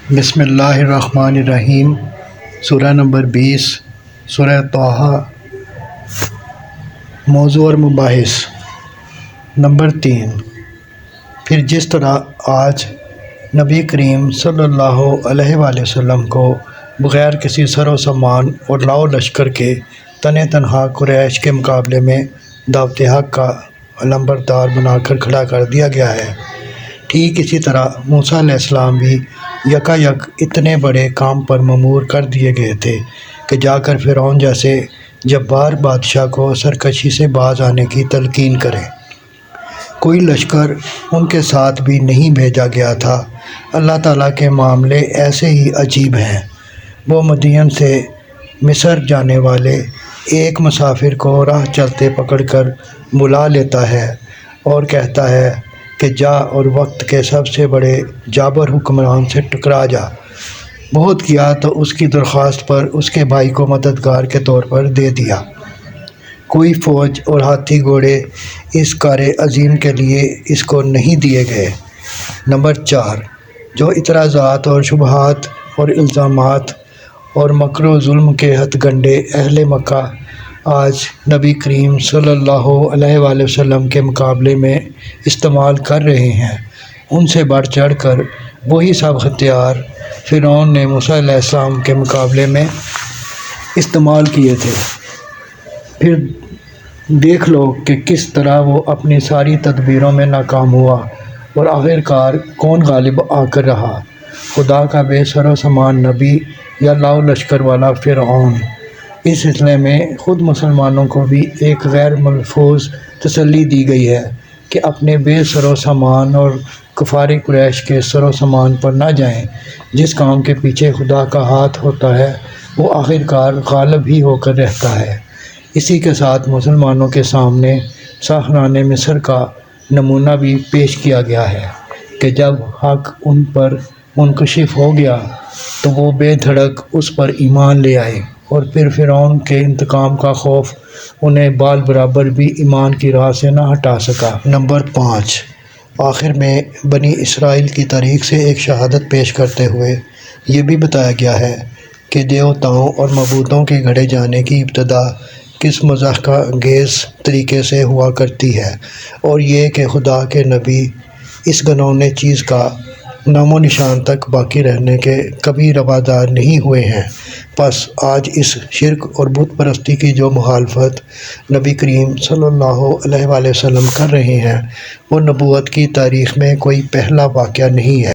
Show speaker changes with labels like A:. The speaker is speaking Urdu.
A: بسم اللہ الرحمن الرحیم۔ سورہ نمبر 20 سورہ طٰہٰ۔ موضوع اور مباحث۔ نمبر 3، پھر جس طرح آج نبی کریم صلی اللہ علیہ وآلہ وسلم کو بغیر کسی سر و سامان اور لاؤ لشکر کے تنہا قریش کے مقابلے میں دعوت حق کا علمبردار بنا کر کھڑا کر دیا گیا ہے، ٹھیک اسی طرح موسیٰ علیہ السلام بھی یکایک اتنے بڑے کام پر مأمور کر دیے گئے تھے کہ جا کر فرعون جیسے جبار بادشاہ کو سرکشی سے باز آنے کی تلقین کریں۔ کوئی لشکر ان کے ساتھ بھی نہیں بھیجا گیا تھا۔ اللہ تعالیٰ کے معاملے ایسے ہی عجیب ہیں۔ وہ مدین سے مصر جانے والے ایک مسافر کو راہ چلتے پکڑ کر بلا لیتا ہے اور کہتا ہے کہ جا اور وقت کے سب سے بڑے جابر حکمران سے ٹکرا جا۔ بہت کیا تو اس کی درخواست پر اس کے بھائی کو مددگار کے طور پر دے دیا۔ کوئی فوج اور ہاتھی گھوڑے اس کار عظیم کے لیے اس کو نہیں دیے گئے۔ نمبر 4، جو اعتراضات اور شبہات اور الزامات اور مکر و ظلم کے ہتھ گنڈے اہل مکہ آج نبی کریم صلی اللہ علیہ وآلہ وسلم کے مقابلے میں استعمال کر رہے ہیں، ان سے بڑھ چڑھ کر وہی سب ہتھیار فرعون نے موسیٰ علیہ السلام کے مقابلے میں استعمال کیے تھے۔ پھر دیکھ لو کہ کس طرح وہ اپنی ساری تدبیروں میں ناکام ہوا اور آخرکار کون غالب آ کر رہا، خدا کا بے سر و سامان نبی یا لاؤ لشکر والا فرعون۔ اس سلسلے میں خود مسلمانوں کو بھی ایک غیر ملفوظ تسلی دی گئی ہے کہ اپنے بے سر و سامان اور کفار قریش کے سر و سامان پر نہ جائیں۔ جس کام کے پیچھے خدا کا ہاتھ ہوتا ہے وہ آخرکار غالب ہی ہو کر رہتا ہے۔ اسی کے ساتھ مسلمانوں کے سامنے ساحران مصر کا نمونہ بھی پیش کیا گیا ہے کہ جب حق ان پر منکشف ہو گیا تو وہ بے دھڑک اس پر ایمان لے آئے، اور پھر فرعون کے انتقام کا خوف انہیں بال برابر بھی ایمان کی راہ سے نہ ہٹا سکا۔ نمبر 5، آخر میں بنی اسرائیل کی تاریخ سے ایک شہادت پیش کرتے ہوئے یہ بھی بتایا گیا ہے کہ دیوتاؤں اور معبودوں کے گھڑے جانے کی ابتدا کس مضحکہ انگیز طریقے سے ہوا کرتی ہے، اور یہ کہ خدا کے نبی اس گھنونے چیز کا نام و نشان تک باقی رہنے کے کبھی روادار نہیں ہوئے ہیں۔ پس آج اس شرک اور بت پرستی کی جو مخالفت نبی کریم صلی اللہ علیہ وآلہ وسلم کر رہے ہیں وہ نبوت کی تاریخ میں کوئی پہلا واقعہ نہیں ہے۔